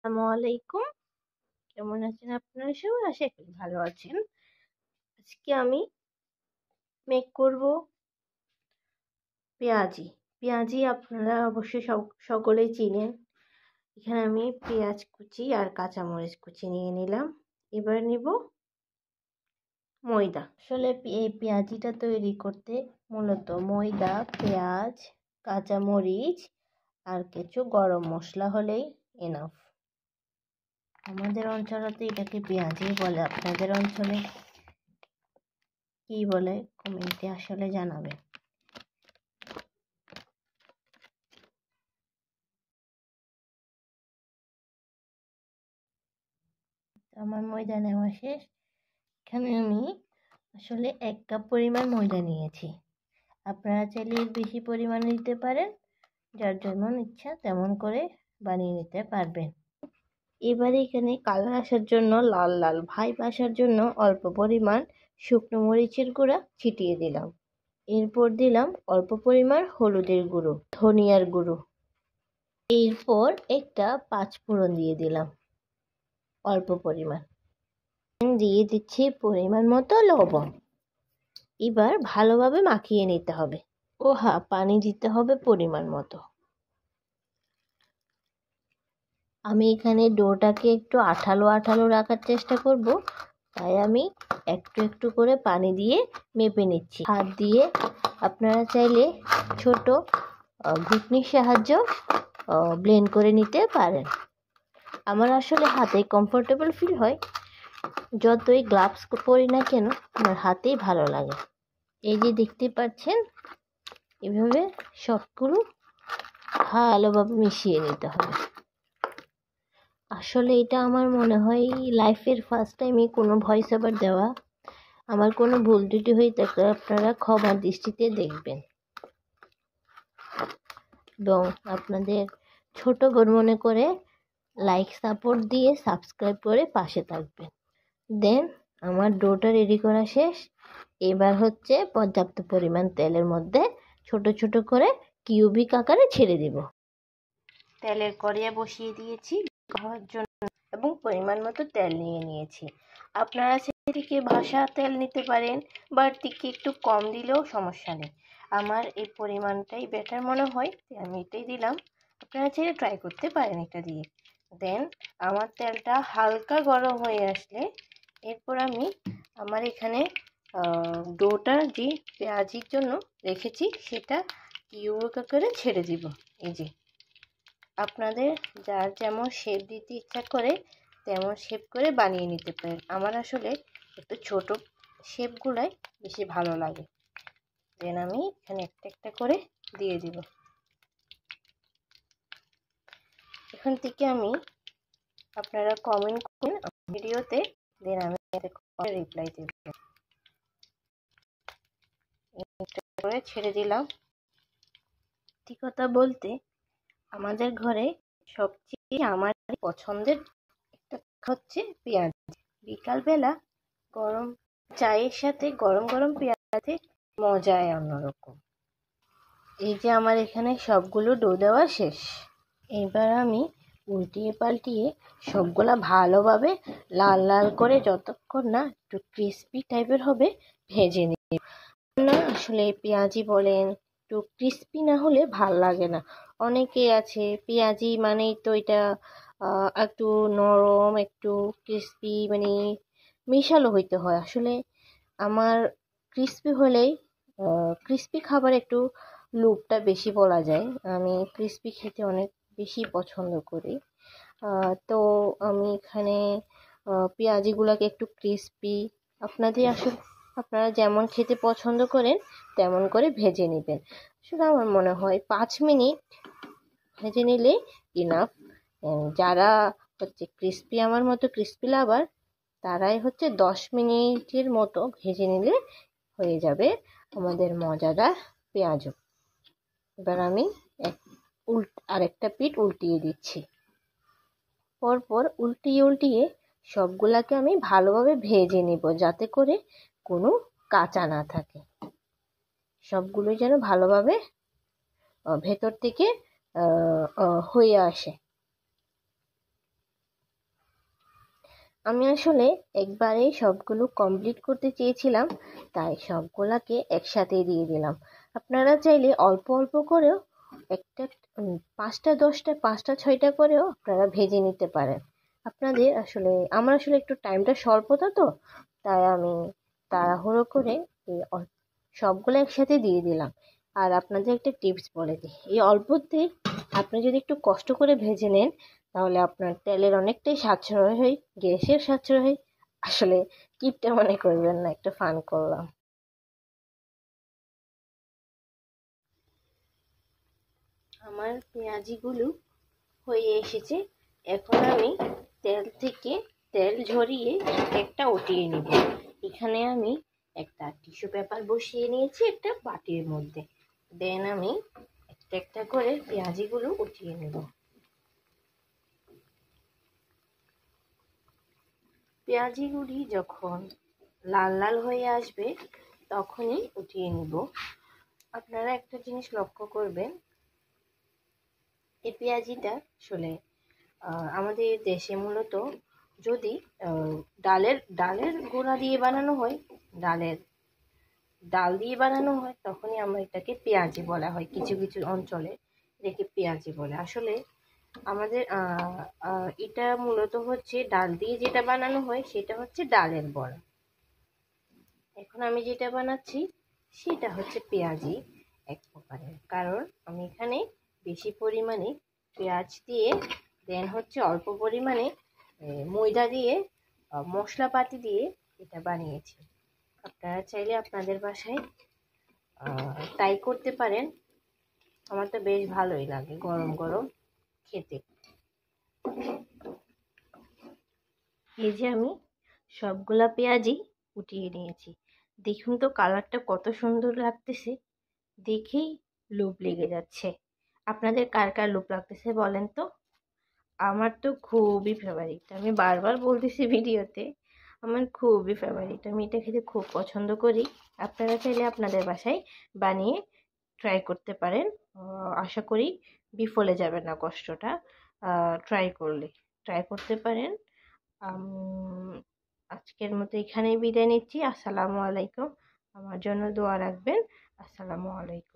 আসসালামু আলাইকুম। কেমন আছেন আপনারা সবাই? আশা করি ভালো আছেন। আজকে আমি মেক করব পেঁয়াজি। পেঁয়াজি আপনারা অবশ্যই সকলেই চিনেন। এখানে আমি পেঁয়াজ কুচি আর কাঁচামরিচ কুচি নিয়ে নিলাম। এবার নিব ময়দা। আসলে এই পেঁয়াজিটা তৈরি করতে মূলত ময়দা, পেঁয়াজ, কাঁচামরিচ আর কিছু গরম মশলা হলেই এনাফ। আমাদের অঞ্চলে তো এটাকে পেঁয়াজি বলে, আপনাদের অঞ্চলে কি বলে কমেন্টে আসলে জানাবেন। আমার ময়দা নেওয়া শেষ। এখানে আমি আসলে 1 কাপ পরিমাণ ময়দা নিয়েছি। আপনারা চাইলে এর বেশি পরিমাণে দিতে পারেন, যার যেমন ইচ্ছা তেমন করে বানিয়ে নিতে পারবেন। এবারে এখানে কালার আসার জন্য, লাল লাল ভাইব আসার জন্য অল্প পরিমাণ শুকনো মরিচের গুঁড়া ছিটিয়ে দিলাম। এরপর দিলাম অল্প পরিমাণ হলুদের গুঁড়ো, ধনিয়ার গুঁড়ো। এরপর একটা 5 ফোড়ন দিয়ে দিলাম অল্প পরিমাণ। দিয়ে দিচ্ছি পরিমাণ মতো লবণ। এবার ভালোভাবে মাখিয়ে নিতে হবে। পানি দিতে হবে পরিমাণ মতো। আমি এখানে ডোটাকে একটু আঠালো আঠালো রাখার চেষ্টা করব, তাই আমি একটু একটু করে পানি দিয়ে মেপে নিচ্ছি হাত দিয়ে। আপনারা চাইলে ছোট ঘুটনির সাহায্যে ব্লেন্ড করে নিতে পারেন। আমার আসলে হাতে কমফোর্টেবল ফিল হয়, যতই গ্লাভস পরি না কেন আমার হাতেই ভালো লাগে। এই যে দেখতে পাচ্ছেন, এভাবে সবগুলো ভালোভাবে মিশিয়ে নিতে হবে। আসলে এটা আমার মনে হয় লাইফের ফার্স্ট টাইমই কোনো ভয়েস ওভার দেওয়া। আমার কোনো ভুল ত্রুটি হয়ে থাকলে আপনারা ক্ষমার দৃষ্টিতে দেখবেন এবং আপনাদের ছোট বোন মনে করে লাইক সাপোর্ট দিয়ে সাবস্ক্রাইব করে পাশে থাকবেন। দেন আমার ডোটা রেডি করা শেষ। এবার হচ্ছে পর্যাপ্ত পরিমাণ তেলের মধ্যে ছোট ছোট করে কিউবিক আকারে ছেড়ে দিব। তেলের কড়াই বসিয়ে দিয়েছি খাওয়ার জন্য এবং পরিমাণ মতো তেল নিয়ে নিয়েছি। আপনারা সেদিকে ভাসা তেল নিতে পারেন, বাড়তিকে একটু কম দিলেও সমস্যা নেই। আমার এই পরিমাণটাই বেটার মনে হয়, আমি এটাই দিলাম। আপনারা চাইলে ট্রাই করতে পারেন এটা দিয়ে। দেন আমার তেলটা হালকা গরম হয়ে আসলে এরপর আমি আমার এখানে ডোটা যে পেঁয়াজির জন্য রেখেছি সেটা কিউব করে ছেড়ে দিব। এই যে আপনাদের যার যেমন শেপ দিতে ইচ্ছা করে তেমন শেপ করে বানিয়ে নিতে পারেন। আমার আসলে একটু ছোট শেপগুলাই বেশি ভালো লাগে। দেন আমি এখানে একটা একটা করে দিয়ে দিব। এখান থেকে আমি আপনারা কমেন্ট করুন ভিডিওতে, দেন আমি রিপ্লাই দেব। করে ছেড়ে দিলাম। সত্যি কথা বলতে আমাদের ঘরে সবচেয়ে আমার পছন্দের একটা হচ্ছে পেঁয়াজ। বিকালবেলা গরম চায়ের সাথে গরম গরম পেঁয়াজে মজাই অন্যরকম। এই যে আমার এখানে সবগুলো ডো দেওয়া শেষ। এবার আমি উল্টিয়ে পাল্টিয়ে সবগুলা ভালোভাবে লাল লাল করে যতক্ষণ না একটু ক্রিস্পি টাইপের হবে ভেজে নিই। না আসলে পেঁয়াজি বলেন একটু ক্রিস্পি না হলে ভাল লাগে না। অনেকে আছে পেঁয়াজি মানেই তো এটা একটু নরম একটু ক্রিস্পি, মানে মিশালো হইতে হয়। আসলে আমার ক্রিস্পি হলেই ক্রিস্পি খাবার একটু লুপটা বেশি বলা যায়। আমি ক্রিস্পি খেতে অনেক বেশি পছন্দ করি। তো আমি এখানে পেঁয়াজিগুলোকে একটু ক্রিস্পি আপনারা যেমন খেতে পছন্দ করেন তেমন করে ভেজে নেবেন। আসলে আমার মনে হয় 5 মিনিট ভেজে নিলে ইনাফ। যারা হচ্ছে ক্রিস্পি আমার মতো ক্রিস্পি লাভার তারাই হচ্ছে 10 মিনিটের মতো ভেজে নিলে হয়ে যাবে আমাদের মজাদার পেঁয়াজু। এবার আমি আরেকটা পিঠ উল্টিয়ে দিচ্ছি। পরপর উল্টিয়ে উল্টিয়ে সবগুলাকে আমি ভালোভাবে ভেজে নেব, যাতে করে কোনো কাঁচা না থাকে। সবগুলোই যেন ভালোভাবে ভেতর থেকে হয়ে আসে। আমি আসলে একবারেই সবগুলো কমপ্লিট করতে চেয়েছিলাম, তাই সবগুলাকে একসাথে দিয়ে দিলাম। আপনারা চাইলে অল্প অল্প করেও একটা 5টা 10টা 5টা 6টা করেও আপনারা ভেজে নিতে পারেন। আপনাদের আসলে আমার আসলে একটু টাইমটা স্বল্পতা তো, তাই আমি তাড়াহুড়ো করে সবগুলো একসাথে দিয়ে দিলাম। আর আপনাদের একটা টিপস বলে দিই, এই অল্পতে আপনি যদি একটু কষ্ট করে ভেজে নেন তাহলে আপনার তেলের অনেকটাই সাশ্রয় হয়, গ্যাসের সাশ্রয় হয়। আসলে কিপটা মনে করবেন না, একটা ফান করলাম। আমার পেঁয়াজিগুলো হয়ে এসেছে। এখন আমি তেল থেকে তেল ঝরিয়ে একটা উঠিয়ে নিব। এখানে আমি একটা টিস্যু পেপার বসিয়ে নিয়েছি একটা বাটির মধ্যে। দেন আমি একটা একটা করে পেঁয়াজিগুলো উঠিয়ে নেব। পেঁয়াজিগুলি যখন লাল লাল হয়ে আসবে তখনই উঠিয়ে নিব। আপনারা একটা জিনিস লক্ষ্য করবেন, এই পেঁয়াজিটা আসলে আমাদের দেশে মূলত যদি ডালের গোড়া দিয়ে বানানো হয়, ডাল দিয়ে বানানো হয়, তখনই আমরা এটাকে পেঁয়াজি বলা হয়। কিছু কিছু অঞ্চলে এটাকে পেঁয়াজি বলে। আসলে আমাদের এটা মূলত হচ্ছে ডাল দিয়ে যেটা বানানো হয় সেটা হচ্ছে ডালের বড়া। এখন আমি যেটা বানাচ্ছি সেটা হচ্ছে পেঁয়াজি এক প্রকারের, কারণ আমি এখানে বেশি পরিমাণে পেঁয়াজ দিয়ে দেন হচ্ছে অল্প পরিমাণে ময়দা দিয়ে মশলাপাতি দিয়ে এটা বানিয়েছি। আপনারা চাইলে আপনাদের বাসায় ট্রাই করতে পারেন। আমার তো বেশ ভালোই লাগে গরম গরম খেতে। এই যে আমি সবগুলা পেঁয়াজি উঠিয়ে নিয়েছি। দেখুন তো কালারটা কত সুন্দর লাগতেছে, দেখেই লোভ লেগে যাচ্ছে। আপনাদের কার কার লোভ লাগতেছে বলেন তো? আমার তো খুবই ফেভারিট, আমি বারবার বলতেছি ভিডিওতে, আমার খুবই ফেভারিট। আমি এটা খেতে খুব পছন্দ করি। আপনারা চাইলে আপনাদের বাসায় বানিয়ে ট্রাই করতে পারেন। আশা করি বিফলে যাবে না কষ্টটা। ট্রাই করতে পারেন। আজকের মতো এখানেই বিদায় নিচ্ছি। আসসালামু আলাইকুম। আমার জন্য দোয়া রাখবেন। আসসালামু আলাইকুম।